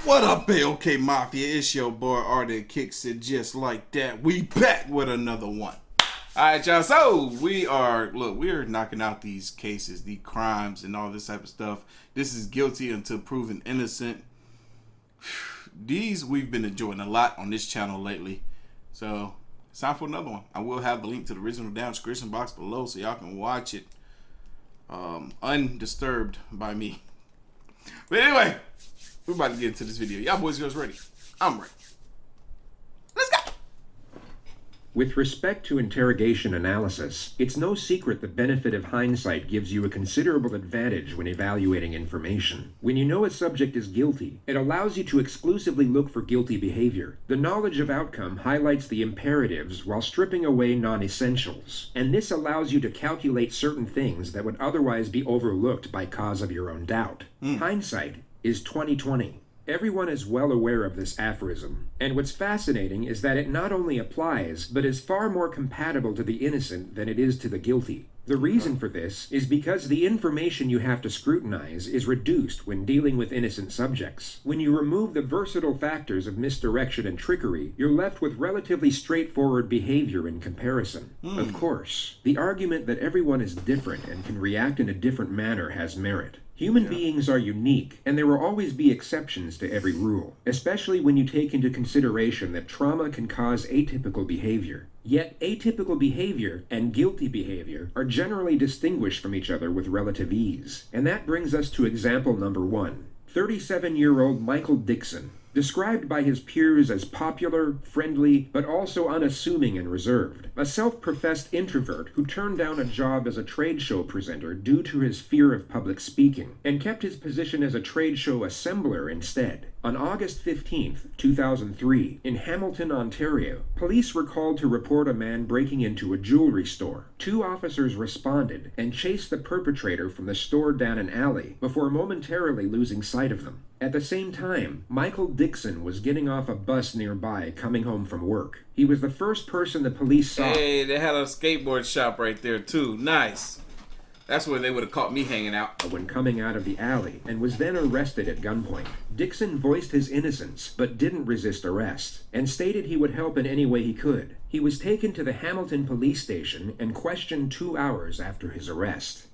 What up, AOK Mafia? It's your boy Artofkickz, and just like that, we back with another one. Alright, y'all, so we're knocking out these cases, the crimes, and all this type of stuff. This is guilty until proven innocent. These we've been enjoying a lot on this channel lately. So, it's time for another one. I will have the link to the original down description box below so y'all can watch it undisturbed by me. But anyway, we're about to get into this video. Y'all boys and girls ready? I'm ready. Let's go! With respect to interrogation analysis, it's no secret the benefit of hindsight gives you a considerable advantage when evaluating information. When you know a subject is guilty, it allows you to exclusively look for guilty behavior. The knowledge of outcome highlights the imperatives while stripping away non-essentials, and this allows you to calculate certain things that would otherwise be overlooked by cause of your own doubt. Hindsight is 20/20. Everyone is well aware of this aphorism, and what's fascinating is that it not only applies, but is far more compatible to the innocent than it is to the guilty. The reason for this is because the information you have to scrutinize is reduced when dealing with innocent subjects. When you remove the versatile factors of misdirection and trickery, you're left with relatively straightforward behavior in comparison. Of course, the argument that everyone is different and can react in a different manner has merit. Human beings are unique, and there will always be exceptions to every rule, especially when you take into consideration that trauma can cause atypical behavior. Yet, atypical behavior and guilty behavior are generally distinguished from each other with relative ease. And that brings us to example number 1. 37-year-old Michael Dixon, described by his peers as popular, friendly, but also unassuming and reserved. A self-professed introvert who turned down a job as a trade show presenter due to his fear of public speaking, and kept his position as a trade show assembler instead. On August 15th, 2003, in Hamilton, Ontario, police were called to report a man breaking into a jewelry store. 2 officers responded and chased the perpetrator from the store down an alley before momentarily losing sight of them. At the same time, Michael Dixon was getting off a bus nearby coming home from work. He was the first person the police saw. Hey, they had a skateboard shop right there too. Nice. That's where they would have caught me hanging out. When coming out of the alley, and was then arrested at gunpoint. Dixon voiced his innocence, but didn't resist arrest, and stated he would help in any way he could. He was taken to the Hamilton police station and questioned 2 hours after his arrest.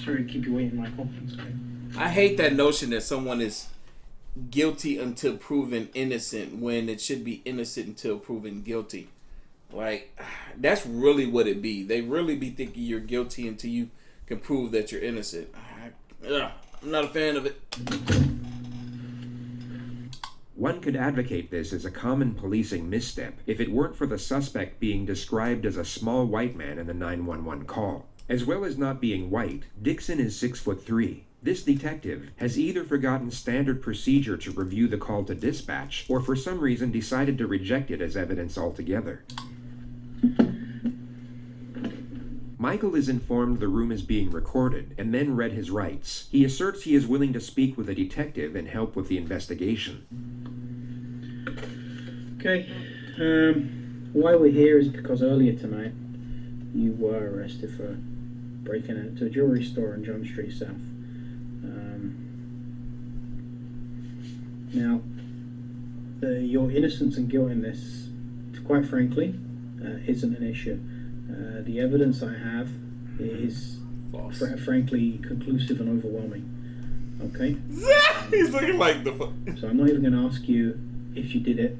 Sorry to keep you waiting, Michael. I hate that notion that someone is guilty until proven innocent when it should be innocent until proven guilty. Like, that's really what it be. They really be thinking you're guilty until you can prove that you're innocent. I'm not a fan of it. One could advocate this as a common policing misstep if it weren't for the suspect being described as a small white man in the 911 call. As well as not being white, Dixon is 6'3". This detective has either forgotten standard procedure to review the call to dispatch, or for some reason decided to reject it as evidence altogether. Michael is informed the room is being recorded, and then read his rights. He asserts he is willing to speak with a detective and help with the investigation. Okay, why we're here is because earlier tonight you were arrested for breaking into a jewelry store on John Street South. Now, your innocence and guilt in this, quite frankly, isn't an issue. The evidence I have is, frankly, conclusive and overwhelming. Okay? He's looking like the So I'm not even going to ask you if you did it.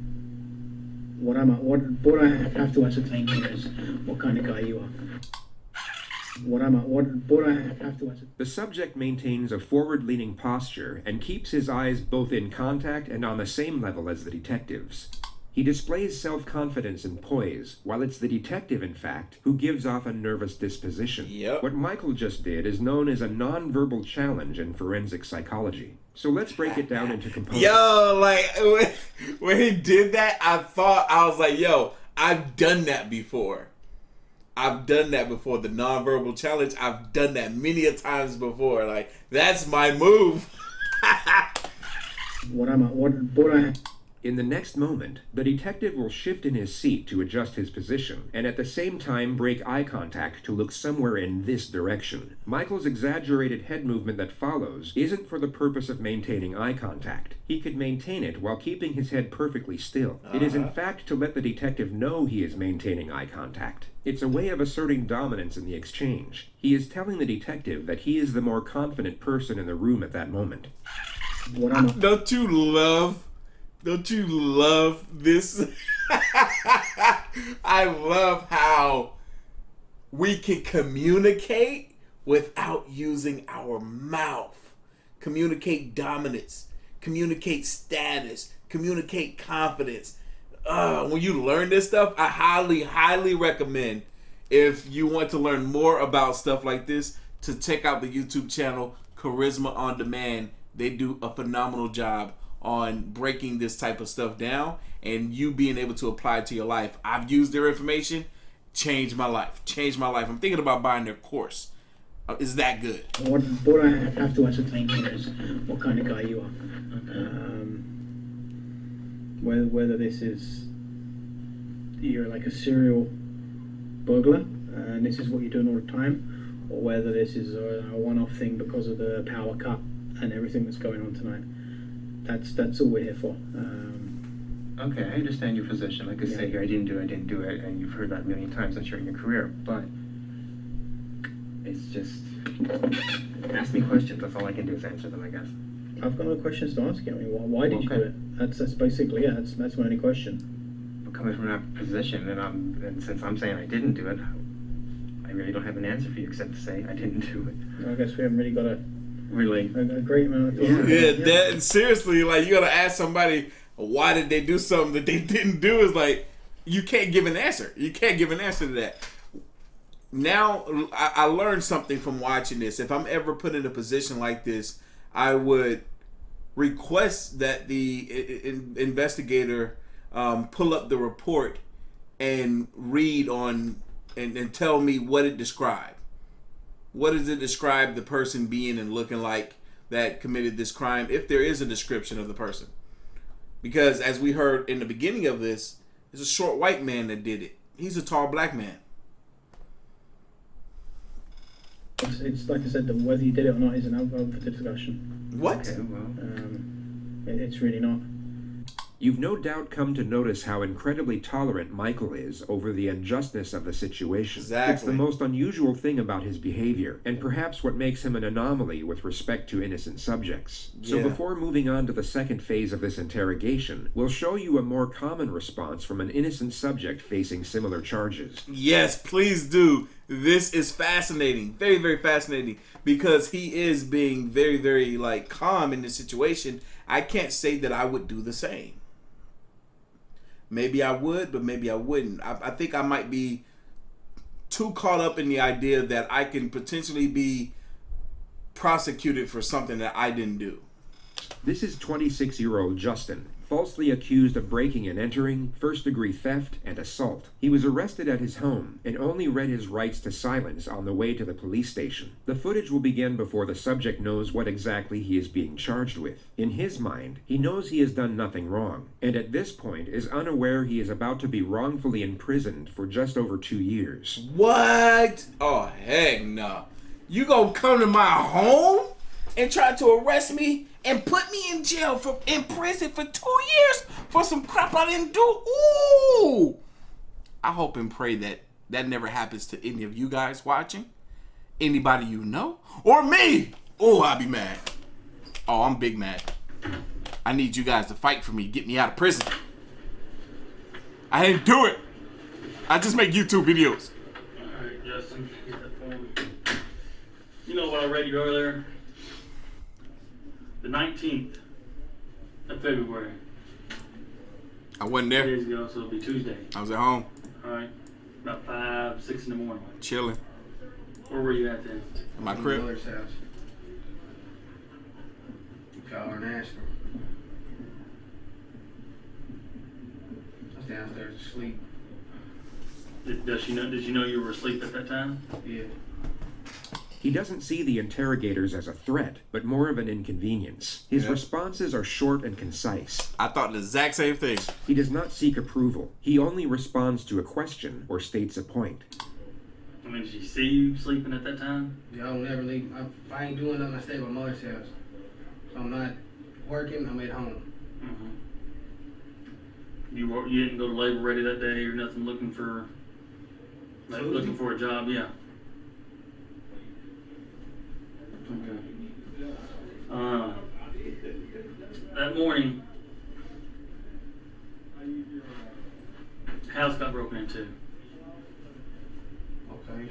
What I have to ascertain here is what kind of guy you are. The subject maintains a forward-leaning posture and keeps his eyes both in contact and on the same level as the detective's. He displays self-confidence and poise, while it's the detective, in fact, who gives off a nervous disposition. What Michael just did is known as a non-verbal challenge in forensic psychology. So let's break it down into components. Yo, like, when he did that, I was like, yo, I've done that before. The non-verbal challenge, I've done that many a times before. Like, that's my move. In the next moment, the detective will shift in his seat to adjust his position, and at the same time break eye contact to look somewhere in this direction. Michael's exaggerated head movement that follows isn't for the purpose of maintaining eye contact. He could maintain it while keeping his head perfectly still. It is in fact to let the detective know he is maintaining eye contact. It's a way of asserting dominance in the exchange. He is telling the detective that he is the more confident person in the room at that moment. Don't you love this? I love how we can communicate without using our mouth. Communicate dominance, communicate status, communicate confidence. When you learn this stuff, I highly recommend, if you want to learn more about stuff like this, to check out the YouTube channel Charisma on Demand. They do a phenomenal job on breaking this type of stuff down and you being able to apply it to your life. I've used their information, changed my life. I'm thinking about buying their course. Is that good? What I have to ascertain here is what kind of guy you are. Whether this is, you're like a serial burglar and this is what you're doing all the time, or whether this is a one-off thing because of the power cut and everything that's going on tonight. That's all we're here for. Okay, I understand your position. Like I say here, I didn't do it, and you've heard that a million times, I'm sure, in your career. But it's just, ask me questions. That's all I can do is answer them, I guess. I've got no questions to ask you. I mean, why did you do it? That's basically that's my only question. I'm coming from that position, and since I'm saying I didn't do it, I really don't have an answer for you except to say I didn't do it. I guess we haven't really got a great amount of time. That seriously, like, you gotta ask somebody why did they do something that they didn't do. Is like, you can't give an answer. You can't give an answer to that. Now I learned something from watching this. If I'm ever put in a position like this, I would request that the investigator pull up the report and read on and tell me what it described. What does it describe the person being and looking like that committed this crime, if there is a description of the person? Because as we heard in the beginning of this, it's a short white man that did it. He's a tall black man. It's like I said, whether you did it or not isn't up for the discussion. What? Okay, well. It's really not. You've no doubt come to notice how incredibly tolerant Michael is over the unjustness of the situation. Exactly. It's the most unusual thing about his behavior, and perhaps what makes him an anomaly with respect to innocent subjects. So before moving on to the second phase of this interrogation, we'll show you a more common response from an innocent subject facing similar charges. Yes, please do. This is fascinating. Very, very fascinating. Because he is being very, very, like, calm in this situation. I can't say that I would do the same. Maybe I would, but maybe I wouldn't. I think I might be too caught up in the idea that I can potentially be prosecuted for something that I didn't do. This is 26-year-old Justin, falsely accused of breaking and entering, first-degree theft, and assault. He was arrested at his home and only read his rights to silence on the way to the police station. The footage will begin before the subject knows what exactly he is being charged with. In his mind, he knows he has done nothing wrong, and at this point is unaware he is about to be wrongfully imprisoned for just over 2 years. What? Oh, heck no. You gonna come to my home and try to arrest me and put me in jail in prison for 2 years for some crap I didn't do? Ooh! I hope and pray that that never happens to any of you guys watching. Anybody you know. Or me. Oh, I'll be mad. Oh, I'm big mad. I need you guys to fight for me. Get me out of prison. I didn't do it. I just make YouTube videos. Alright, Justin. Get that phone. You know what I read you earlier? The 19th of February. I wasn't 2 there. days ago, so it'll be Tuesday. I was at home. Alright. About 5, 6 in the morning. Chilling. Where were you at then? In my crib. Mother's house. You call her and ask her. I was downstairs asleep. Did you know you were asleep at that time? Yeah. He doesn't see the interrogators as a threat, but more of an inconvenience. His responses are short and concise. I thought the exact same thing. He does not seek approval. He only responds to a question or states a point. I mean, did she see you sleeping at that time? Yeah, I don't never leave. If I ain't doing nothing, I stay at my mother's house. So I'm not working, I'm at home. Mm-hmm. You didn't go to labor ready that day or nothing looking for a job, yeah. Okay. That morning, house got broken into. Okay.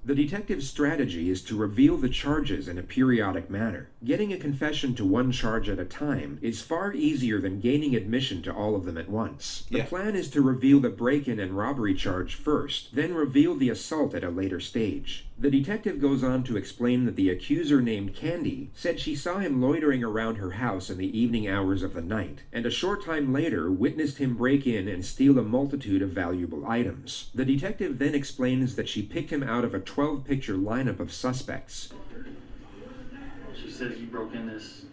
The detective's strategy is to reveal the charges in a periodic manner. Getting a confession to one charge at a time is far easier than gaining admission to all of them at once. The plan is to reveal the break-in and robbery charge first, then reveal the assault at a later stage. The detective goes on to explain that the accuser named Candy said she saw him loitering around her house in the evening hours of the night, and a short time later witnessed him break in and steal a multitude of valuable items. The detective then explains that she picked him out of a 12-picture lineup of suspects. She says you broke in this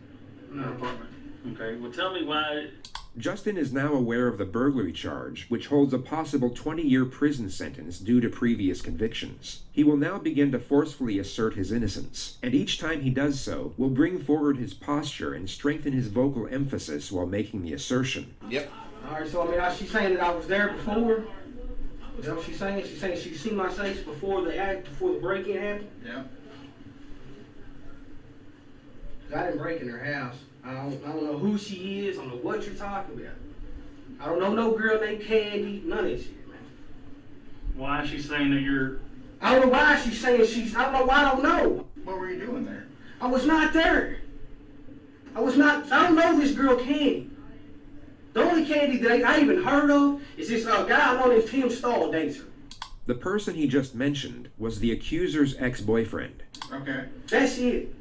apartment. Okay, well tell me why... Justin is now aware of the burglary charge, which holds a possible 20-year prison sentence due to previous convictions. He will now begin to forcefully assert his innocence, and each time he does so, will bring forward his posture and strengthen his vocal emphasis while making the assertion. Yep. Alright, so I mean, she's saying that I was there before? Is that what she's saying? She's saying she's seen my face before the break-in happened? Yeah. I didn't break in her house. I don't know who she is. I don't know what you're talking about. I don't know no girl named Candy. None of that shit, man. Why is she saying that you're... I don't know why she's saying she's... I don't know why. I don't know. What were you doing there? I was not there. I don't know this girl Candy. The only Candy that I even heard of is this guy I know named Tim Stahl dates her. The person he just mentioned was the accuser's ex-boyfriend. Okay. That's it.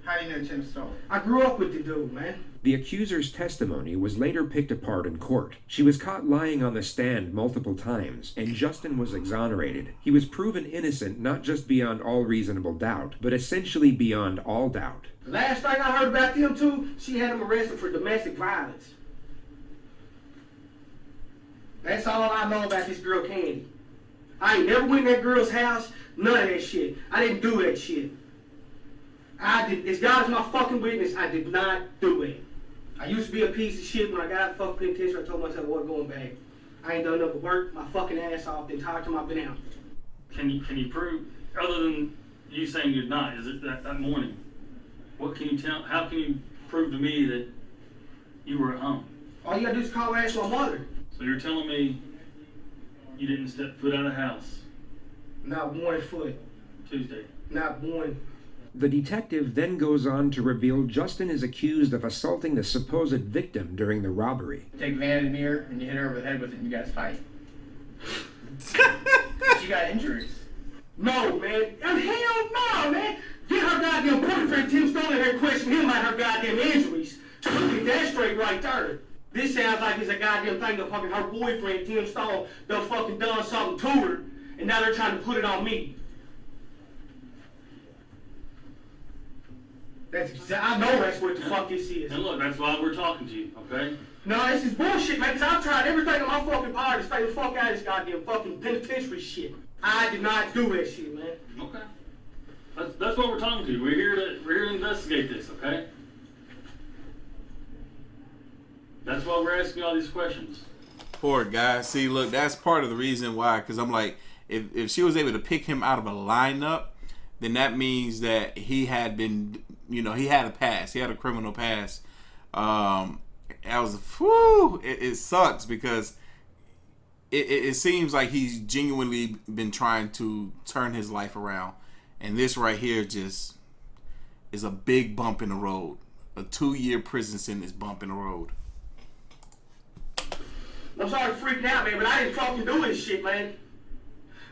How do you know Tim Stahl? I grew up with the dude, man. The accuser's testimony was later picked apart in court. She was caught lying on the stand multiple times, and Justin was exonerated. He was proven innocent not just beyond all reasonable doubt, but essentially beyond all doubt. The last thing I heard about them two, she had him arrested for domestic violence. That's all I know about this girl Candy. I ain't never went in that girl's house, none of that shit. I didn't do that shit. As God is my fucking witness, I did not do it. I used to be a piece of shit. When I got out of fucking penitentiary, I told myself I wasn't going back. I ain't done nothing but work my fucking ass off the entire time I've been out. Can you prove, other than you saying you're not, is it that morning? What can you tell, how can you prove to me that you were at home? All you gotta do is call and ask my mother. So you're telling me you didn't step foot out of the house? Not one foot. Tuesday? Not one. The detective then goes on to reveal Justin is accused of assaulting the supposed victim during the robbery. You take a vanity mirror and you hit her over the head with it and you guys fight. She got injuries. No, man. Hell no, man. Get her goddamn boyfriend Tim Stone in here and question him about her goddamn injuries. Get that straight right there. This sounds like it's a goddamn thing that fucking her boyfriend Tim Stone done fucking done something to her, and now they're trying to put it on me. I know that's what the fuck this is. And look, that's why we're talking to you, okay? No, this is bullshit, man, because I've tried everything in my fucking power to stay the fuck out of this goddamn fucking penitentiary shit. I did not do that shit, man. Okay. That's what we're talking to. We're here to investigate this, okay? That's why we're asking all these questions. Poor guy. See, look, that's part of the reason why, because I'm like, if she was able to pick him out of a lineup, then that means that he had been, he had a past. He had a criminal past. It sucks because it seems like he's genuinely been trying to turn his life around. And this right here just is a big bump in the road. A 2-year prison sentence bump in the road. I'm sorry for freaking out, man, but I didn't fucking do this shit, man.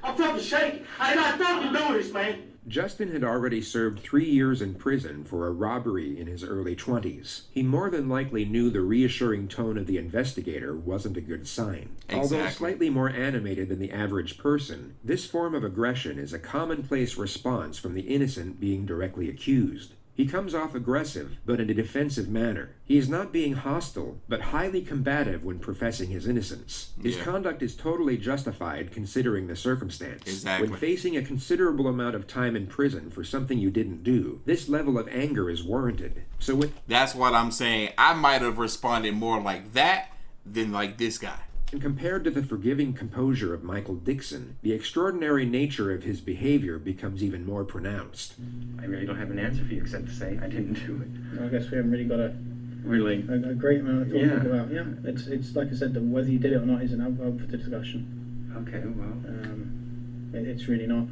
I'm fucking shaking. I did not fucking do this, man. Justin had already served 3 years in prison for a robbery in his early 20s. He more than likely knew the reassuring tone of the investigator wasn't a good sign. Exactly. Although slightly more animated than the average person, this form of aggression is a commonplace response from the innocent being directly accused. He comes off aggressive, but in a defensive manner. He is not being hostile, but highly combative when professing his innocence. His conduct is totally justified considering the circumstance. Exactly. When facing a considerable amount of time in prison for something you didn't do, this level of anger is warranted. So that's what I'm saying. I might have responded more like that than like this guy. And compared to the forgiving composure of Michael Dixon, the extraordinary nature of his behavior becomes even more pronounced. I really don't have an answer for you except to say I didn't do it. I guess we haven't really got a great amount of talking about. Yeah, it's like I said, whether you did it or not isn't up for the discussion. Okay, well. It's really not.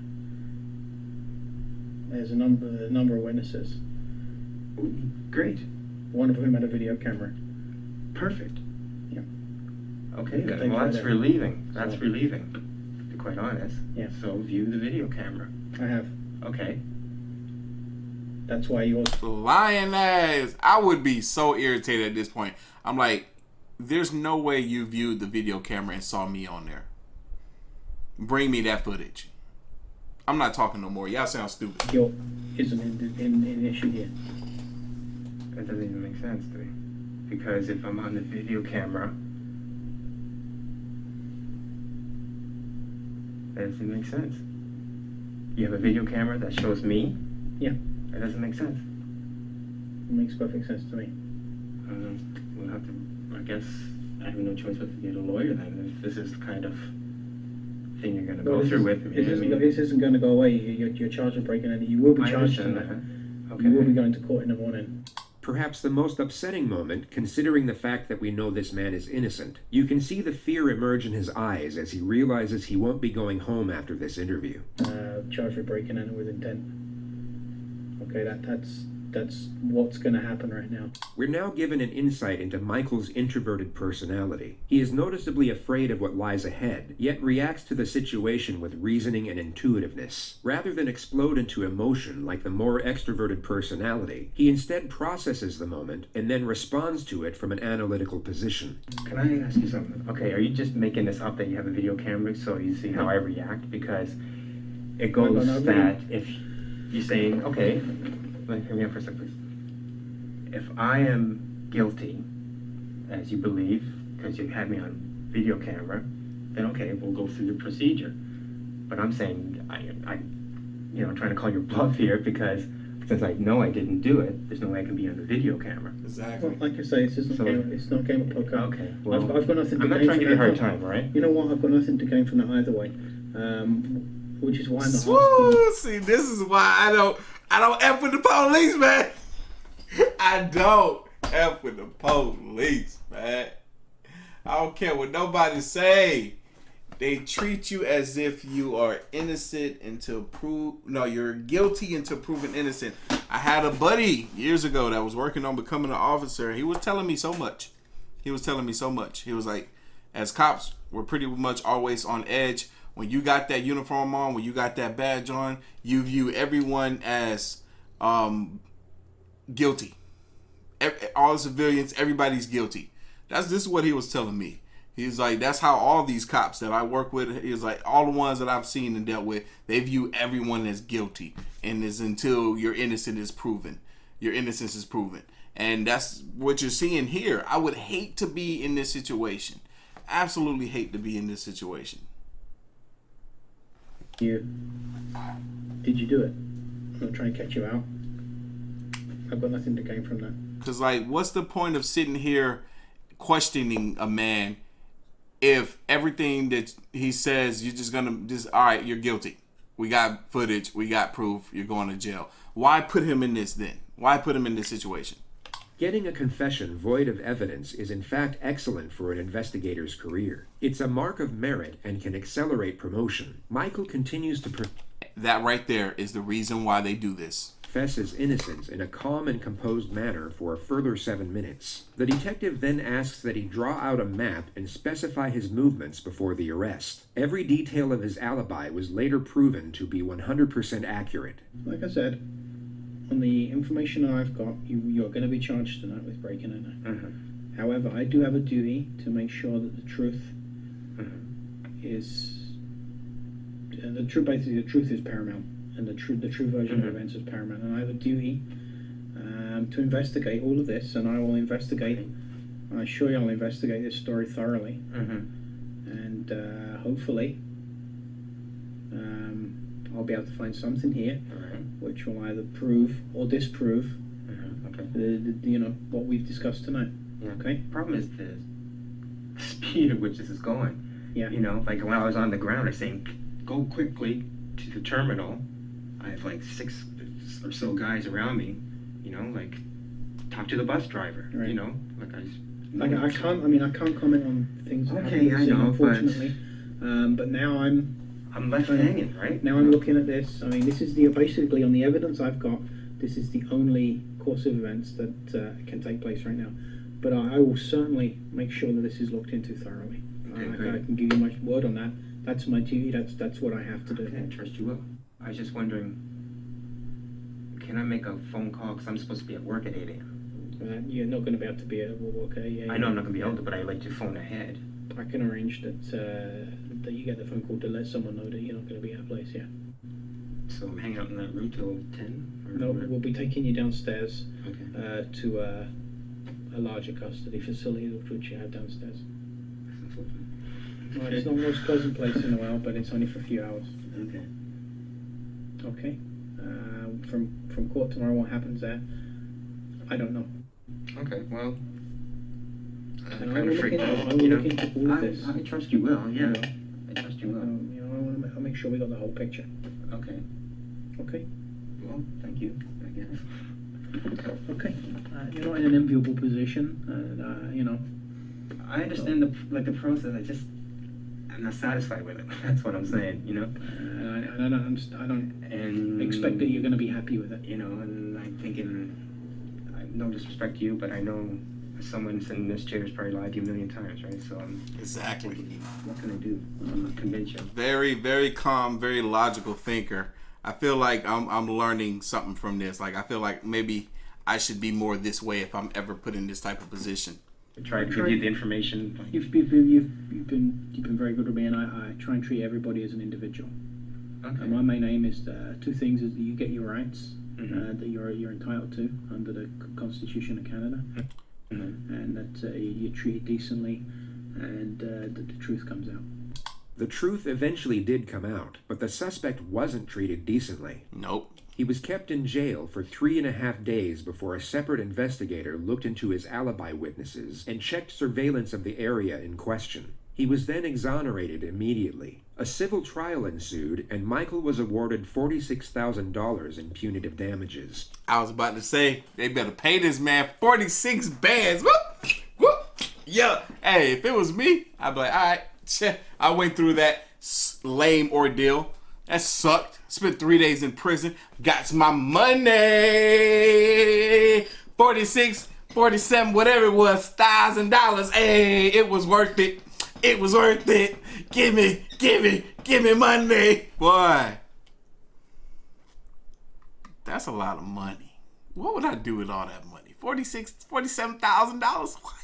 There's a number of witnesses. Great. One of whom had a video camera. Perfect. Yeah. Okay then. Well, that's relieving. That's relieving, to be quite honest. Yeah. So view the video camera. I have. Okay. That's why you also... Lying ass. I would be so irritated at this point. I'm like, there's no way you viewed the video camera and saw me on there. Bring me that footage. I'm not talking no more. Y'all sound stupid. Guilt isn't an issue here. That doesn't even make sense to me. Because if I'm on the video camera, that doesn't make sense. You have a video camera that shows me? Yeah. That doesn't make sense. It makes perfect sense to me. We'll have to, I guess, I have no choice but to get a lawyer then, if this is the kind of thing you're going to go through with. This isn't going to go away. You're charged with breaking in. You will be charged in that. Okay. You will be going to court in the morning. Perhaps the most upsetting moment, considering the fact that we know this man is innocent. You can see the fear emerge in his eyes as he realizes he won't be going home after this interview. Charged with breaking in with intent. Okay, that's what's going to happen right now. We're now given an insight into Michael's introverted personality. He is noticeably afraid of what lies ahead, yet reacts to the situation with reasoning and intuitiveness. Rather than explode into emotion like the more extroverted personality, he instead processes the moment and then responds to it from an analytical position. Can I ask you something? Okay, are you just making this up that you have a video camera so you see how I react? Because it goes that if you're saying, okay, hear me out for a second, please. If I am guilty, as you believe, because you had me on video camera, then okay, we'll go through the procedure. But I'm saying, I'm trying to call your bluff here because since I know I didn't do it, there's no way I can be on the video camera. Exactly. Well, like I say, it's not a game of poker. Okay, well, I've got nothing to I'm not gain trying to from give you a that. hard time, right? You know what? I've got nothing to gain from that either way. Which is why I'm not Swoo! See, this is why I don't F with the police, man. I don't F with the police, man. I don't care what nobody say. They treat you as if you are innocent until you're guilty until proven innocent. I had a buddy years ago that was working on becoming an officer. He was telling me so much. He was like, as cops, we're pretty much always on edge. When you got that uniform on, when you got that badge on, you view everyone as guilty. All the civilians, everybody's guilty. This is what he was telling me. He's like, that's how all these cops that I work with, he's like, all the ones that I've seen and dealt with, they view everyone as guilty. And it's until your innocence is proven. Your innocence is proven. And that's what you're seeing here. I would hate to be in this situation. Absolutely hate to be in this situation. Did you do it? I'm not trying to catch you out. I've got nothing to gain from that. Because, like, what's the point of sitting here questioning a man if everything that he says, you're just all right, you're guilty. We got footage. We got proof. You're going to jail. Why put him in this then? Why put him in this situation? Getting a confession void of evidence is in fact excellent for an investigator's career. It's a mark of merit and can accelerate promotion. Michael continues to... That right there is the reason why they do this. confess his innocence in a calm and composed manner for a further 7 minutes. The detective then asks that he draw out a map and specify his movements before the arrest. Every detail of his alibi was later proven to be 100% accurate. Like I said, on the information I've got, you're going to be charged tonight with breaking and entering. However, I do have a duty to make sure that the truth is... basically the truth is paramount, and the true version of events is paramount, and I have a duty to investigate all of this, and I will investigate. I assure you, I'll investigate this story thoroughly, and hopefully, I'll be able to find something here, which will either prove or disprove, what we've discussed tonight. Okay. The problem is the speed at which this is going. Yeah. Like when I was on the ground, I saying, go quickly to the terminal. I have like 6 or so guys around me, like talk to the bus driver, right. I can't comment on things that okay, happen, I know, unfortunately. But now I'm left hanging, right? Now I'm looking at this. I mean, this is basically on the evidence I've got, this is the only course of events that can take place right now. But I will certainly make sure that this is looked into thoroughly. Okay, I can give you my word on that. That's my duty. That's what I have to do. Okay, I trust you will. I was just wondering, can I make a phone call? Because I'm supposed to be at work at 8 a.m. You're not going to be able to be at work, okay? Yeah, I know I'm not going to be able to, but I like to phone ahead. I can arrange that you get the phone call to let someone know that you're not going to be at a place, yeah. So I'm hanging out in that room till 10? Or No, whatever? we'll be taking you downstairs Okay. to a larger custody facility, which you have downstairs. Well, it's not the most pleasant place in the world, but it's only for a few hours. Okay. Okay. From court tomorrow, what happens there? I don't know. Okay. Well, And I kind will of freaked out. look into all of this. I trust you will. Yeah. You know. I trust you will. I'll make sure we got the whole picture. Okay. Okay. Well, thank you. I guess. Okay. You're not in an enviable position, I understand the process. I'm not satisfied with it. That's what I'm saying. I don't expect that you're going to be happy with it. And I'm thinking, no disrespect to you, but I know someone sitting in this chair has probably lied to you a million times, right? So I'm Exactly. thinking, what can I do? I'm not convinced you. Very, very calm, very logical thinker. I feel like I'm learning something from this. Like, I feel like maybe I should be more this way if I'm ever put in this type of position. I try to give you the information. You've been very good with me, and I try and treat everybody as an individual. Okay. My main aim is 2 things: is that you get your rights that you're entitled to under the Constitution of Canada, and that you're treated decently, and that the truth comes out. The truth eventually did come out, but the suspect wasn't treated decently. Nope. He was kept in jail for 3.5 days before a separate investigator looked into his alibi witnesses and checked surveillance of the area in question. He was then exonerated immediately. A civil trial ensued, and Michael was awarded $46,000 in punitive damages. I was about to say, they better pay this man 46 bands. Whoop! Whoop! Yeah. Hey, if it was me, I'd be like, all right, I went through that lame ordeal. That sucked. Spent 3 days in prison. Got my money. 46, 47, whatever it was, $1,000. Hey, it was worth it. It was worth it. Give me money. Boy. That's a lot of money. What would I do with all that money? $47,000? What?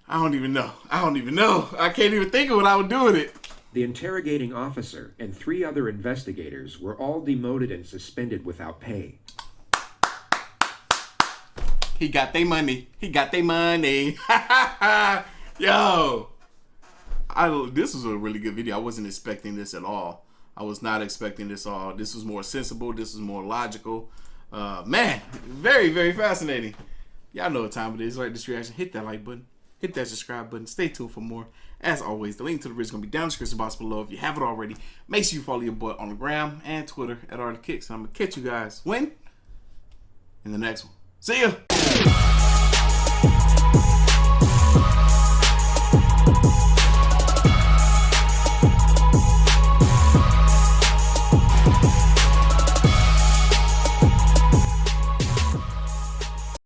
I don't even know. I can't even think of what I would do with it. The interrogating officer and 3 other investigators were all demoted and suspended without pay. He got their money. Yo. This was a really good video. I wasn't expecting this at all. I was not expecting this at all. This was more sensible. This was more logical. Man, very, very fascinating. Y'all know what time it is. Like this reaction. Hit that like button. Hit that subscribe button. Stay tuned for more. As always, the link to the video is going to be down in the description box below. If you haven't already, make sure you follow your boy on the gram and Twitter at Artofkickz. And I'm going to catch you guys when? In the next one. See ya!